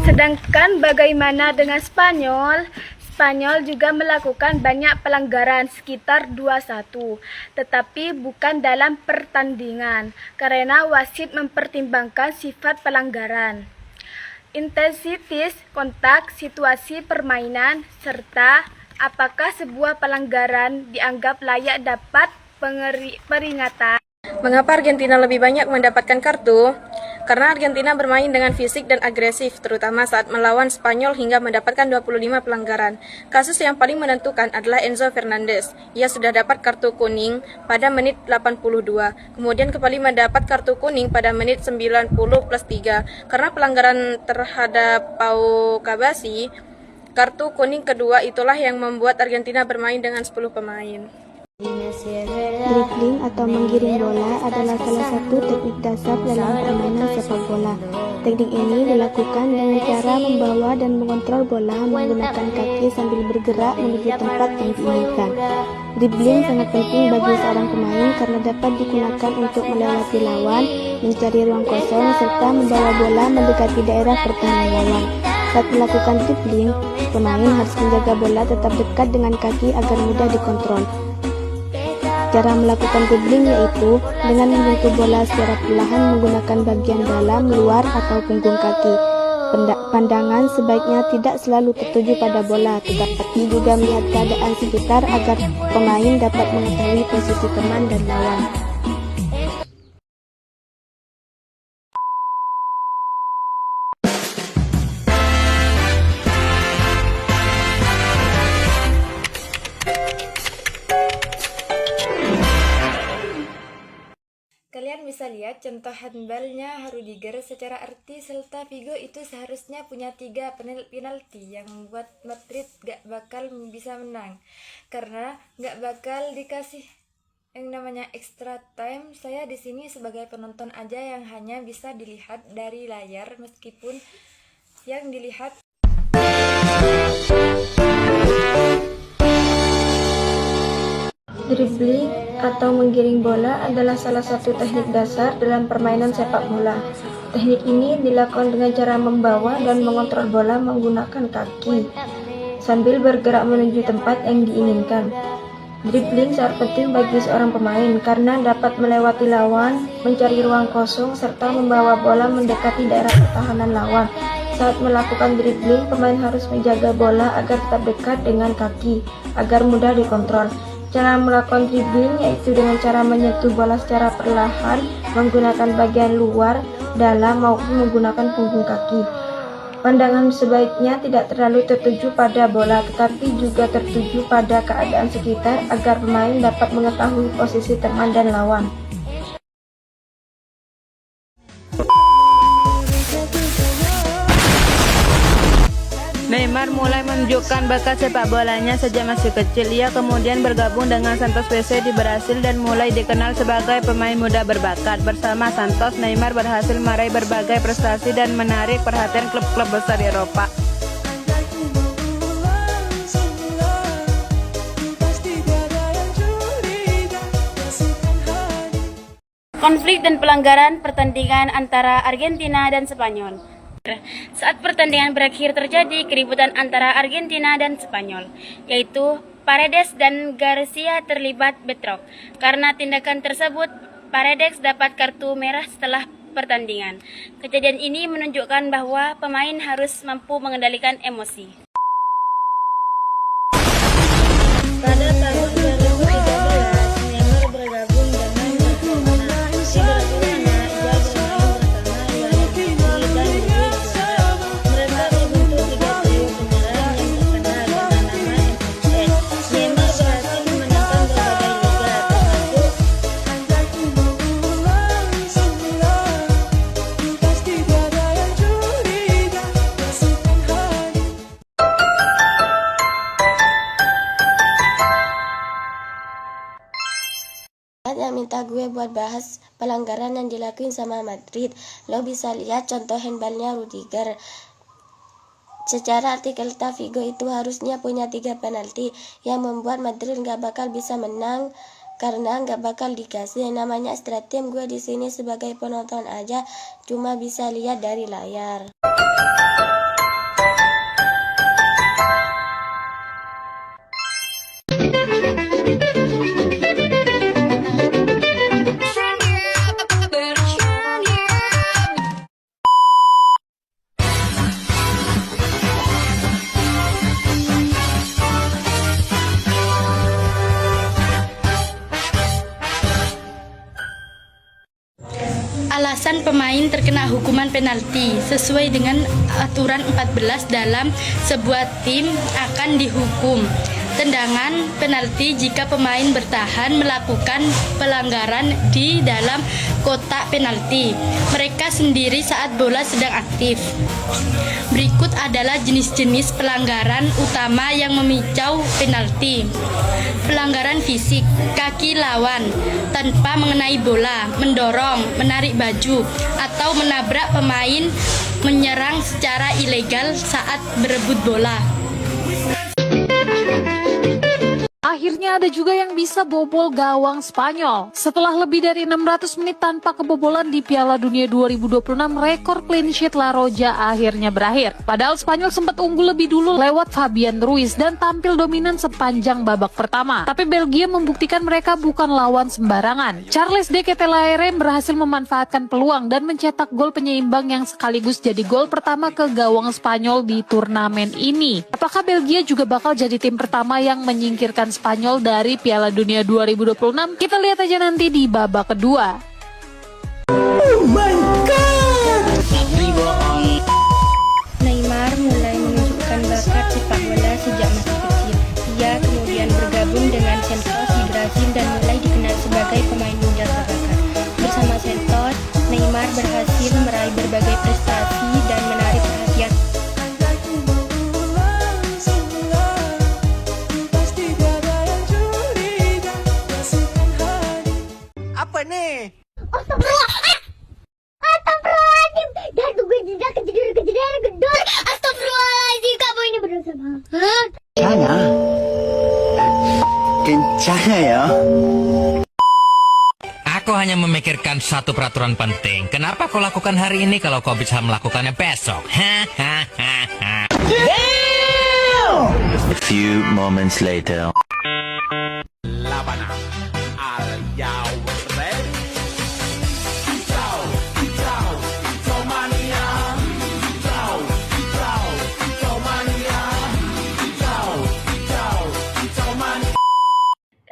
Sedangkan bagaimana dengan Spanyol? Spanyol juga melakukan banyak pelanggaran sekitar 21, tetapi bukan dalam pertandingan karena wasit mempertimbangkan sifat pelanggaran, intensitas kontak, situasi permainan, serta apakah sebuah pelanggaran dianggap layak dapat peringatan. Mengapa Argentina lebih banyak mendapatkan kartu? Karena Argentina bermain dengan fisik dan agresif, terutama saat melawan Spanyol hingga mendapatkan 25 pelanggaran. Kasus yang paling menentukan adalah Enzo Fernandez. Ia sudah dapat kartu kuning pada menit 82, kemudian kembali mendapat kartu kuning pada menit 90 plus 3. Karena pelanggaran terhadap Pau Cabassi, kartu kuning kedua itulah yang membuat Argentina bermain dengan 10 pemain. Dribbling atau menggiring bola adalah salah satu teknik dasar dalam permainan sepak bola. Teknik ini dilakukan dengan cara membawa dan mengontrol bola menggunakan kaki sambil bergerak menuju tempat yang diinginkan. Dribbling sangat penting bagi seorang pemain karena dapat digunakan untuk melewati lawan, mencari ruang kosong, serta membawa bola mendekati daerah pertahanan lawan. Saat melakukan dribbling, pemain harus menjaga bola tetap dekat dengan kaki agar mudah dikontrol. Cara melakukan dribbling yaitu dengan menyentuh bola secara perlahan menggunakan bagian dalam, luar, atau punggung kaki. Pandangan sebaiknya tidak selalu tertuju pada bola, tetapi juga melihat keadaan sekitar agar pemain dapat mengetahui posisi teman dan lawan. Kalian bisa lihat contoh handballnya Rudiger. Secara arti Celta Vigo itu seharusnya punya 3 penalti yang membuat Madrid gak bakal bisa menang karena gak bakal dikasih yang namanya extra time. Saya di sini sebagai penonton aja yang hanya bisa dilihat dari layar, meskipun yang dilihat Dribbling atau menggiring bola adalah salah satu teknik dasar dalam permainan sepak bola. Teknik ini dilakukan dengan cara membawa dan mengontrol bola menggunakan kaki sambil bergerak menuju tempat yang diinginkan. Dribbling sangat penting bagi seorang pemain karena dapat melewati lawan, mencari ruang kosong, serta membawa bola mendekati daerah pertahanan lawan. Saat melakukan dribbling, pemain harus menjaga bola agar tetap dekat dengan kaki agar mudah dikontrol. Cara melakukan dribbling yaitu dengan cara menyentuh bola secara perlahan menggunakan bagian luar, dalam maupun menggunakan punggung kaki. Pandangan sebaiknya tidak terlalu tertuju pada bola, tetapi juga tertuju pada keadaan sekitar agar pemain dapat mengetahui posisi teman dan lawan. Neymar mulai menunjukkan bakat sepak bolanya sejak masih kecil. Ia kemudian bergabung dengan Santos FC di Brasil dan mulai dikenal sebagai pemain muda berbakat. Bersama Santos, Neymar berhasil meraih berbagai prestasi dan menarik perhatian klub-klub besar di Eropa. Konflik dan pelanggaran pertandingan antara Argentina dan Spanyol. Saat pertandingan berakhir terjadi keributan antara Argentina dan Spanyol, yaitu Paredes dan Garcia terlibat bentrok. Karena tindakan tersebut, Paredes dapat kartu merah setelah pertandingan. Kejadian ini menunjukkan bahwa pemain harus mampu mengendalikan emosi. Pada tahun 2013, Neymar bergabung dengan Barcelona. Di Barcelona, ia bermain bersama Lionel Messi dan Luis Suarez. Mereka membentuk tiga trio penyerang yang terkenal dengan nama MSN. Neymar berhasil memenangkan berbagai liga, termasuk yang minta gue buat bahas pelanggaran yang dilakuin sama Madrid. Lo bisa lihat contoh handballnya Rudiger. Secara artikel Celta Vigo itu harusnya punya 3 penalti yang membuat Madrid nggak bakal bisa menang karena nggak bakal dikasih yang namanya extra time. Gue di sini sebagai penonton aja cuma bisa lihat dari layar. Alasan pemain terkena hukuman penalti sesuai dengan aturan 14 dalam sebuah tim akan dihukum tendangan penalti jika pemain bertahan melakukan pelanggaran di dalam kotak penalti mereka sendiri saat bola sedang aktif. Berikut adalah jenis-jenis pelanggaran utama yang memicau penalti. Pelanggaran fisik, kaki lawan tanpa mengenai bola, mendorong, menarik baju, atau menabrak pemain, menyerang secara ilegal saat berebut bola. Akhirnya ada juga yang bisa bobol gawang Spanyol. Setelah lebih dari 600 menit tanpa kebobolan di Piala Dunia 2026, rekor clean sheet La Roja akhirnya berakhir. Padahal Spanyol sempat unggul lebih dulu lewat Fabian Ruiz dan tampil dominan sepanjang babak pertama. Tapi Belgia membuktikan mereka bukan lawan sembarangan. Charles de Ketelaere berhasil memanfaatkan peluang dan mencetak gol penyeimbang yang sekaligus jadi gol pertama ke gawang Spanyol di turnamen ini. Apakah Belgia juga bakal jadi tim pertama yang menyingkirkan Spanyol dari Piala Dunia 2026? Kita lihat aja nanti di babak kedua. Oh my God! Neymar mulai menunjukkan bakat sepak bola sejak masih kecil. Ia kemudian bergabung dengan Santos di Brasil dan mulai dikenal sebagai pemain muda terbakat. Bersama Santos, Neymar berhasil meraih berbagai prestasi dan menarik perhatian. Apa nih? Astagfirullahaladzim. Dah gue tidak kejadian gedor. Astagfirullahaladzim, kamu ini berdosa banget. Kencana ya. Aku hanya memikirkan satu peraturan penting. Kenapa kau lakukan hari ini kalau kau bisa melakukannya besok? A few moments later.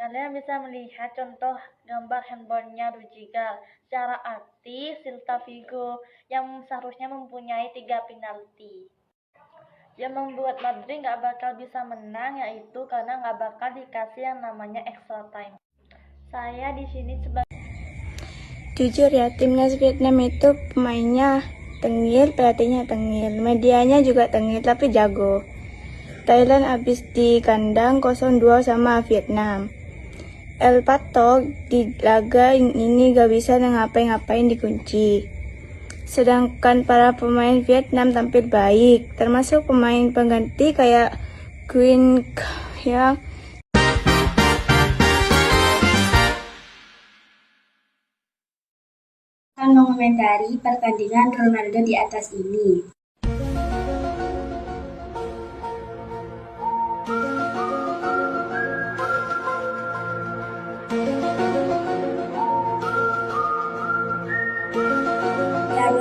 Kalian bisa melihat contoh gambar handballnya Rudiger. Secara arti, Celta Vigo yang seharusnya mempunyai 3 penalti. Yang membuat Madrid nggak bakal bisa menang yaitu karena nggak bakal dikasih yang namanya extra time. Saya di sini sebagai Jujur ya, timnas Vietnam itu pemainnya tengil, pelatihnya tengil, medianya juga tengil tapi jago. Thailand habis di kandang 0-2 sama Vietnam. El Pato di laga ini gak bisa ngapa-ngapain dikunci. Sedangkan para pemain Vietnam tampil baik, termasuk pemain pengganti kayak Queen ya. Akan mengomentari pertandingan Ronaldo di atas ini.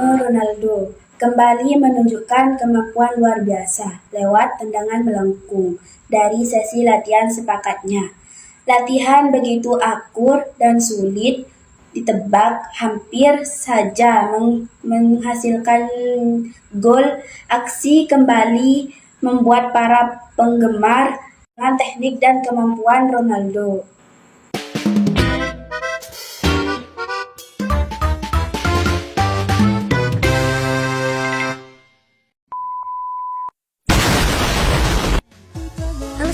Ronaldo kembali menunjukkan kemampuan luar biasa lewat tendangan melengkung dari sesi latihan sepakatnya. Latihan begitu akur dan sulit ditebak, hampir saja menghasilkan gol. Aksi kembali membuat para penggemar dengan teknik dan kemampuan Ronaldo.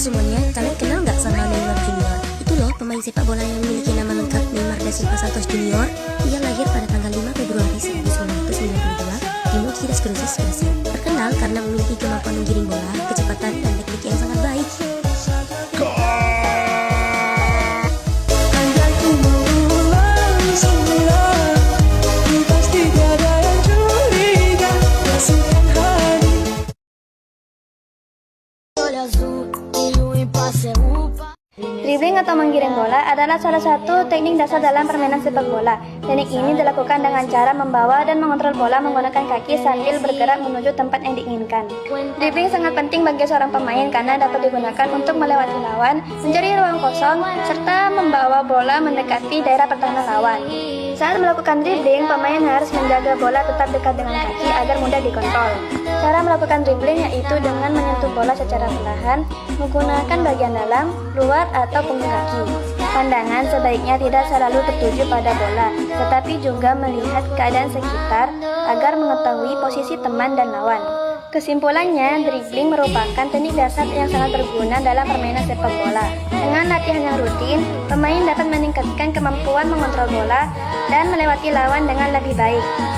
Semuanya, kalian kenal nggak sama Neymar Junior? Itu loh pemain sepak bola yang memiliki nama lengkap Neymar da Silva Santos Junior. Ia lahir pada tanggal 5 Februari 1992 di Mogi das Cruzes, Brasil. Terkenal karena memiliki kemampuan menggiring bola, kecepatan, dan teknik yang sangat baik. Dribbling atau menggiring bola adalah salah satu teknik dasar dalam permainan sepak bola. Teknik ini dilakukan dengan cara membawa dan mengontrol bola menggunakan kaki sambil bergerak menuju tempat yang diinginkan. Dribbling sangat penting bagi seorang pemain karena dapat digunakan untuk melewati lawan, mencari ruang kosong, serta membawa bola mendekati daerah pertahanan lawan. Saat melakukan dribbling, pemain harus menjaga bola tetap dekat dengan kaki agar mudah dikontrol. Cara melakukan dribbling yaitu dengan menyentuh bola secara perlahan, menggunakan bagian dalam, luar, atau punggung kaki. Pandangan sebaiknya tidak selalu tertuju pada bola, tetapi juga melihat keadaan sekitar agar mengetahui posisi teman dan lawan. Kesimpulannya, dribbling merupakan teknik dasar yang sangat berguna dalam permainan sepak bola. Dengan latihan yang rutin, pemain dapat meningkatkan kemampuan mengontrol bola dan melewati lawan dengan lebih baik.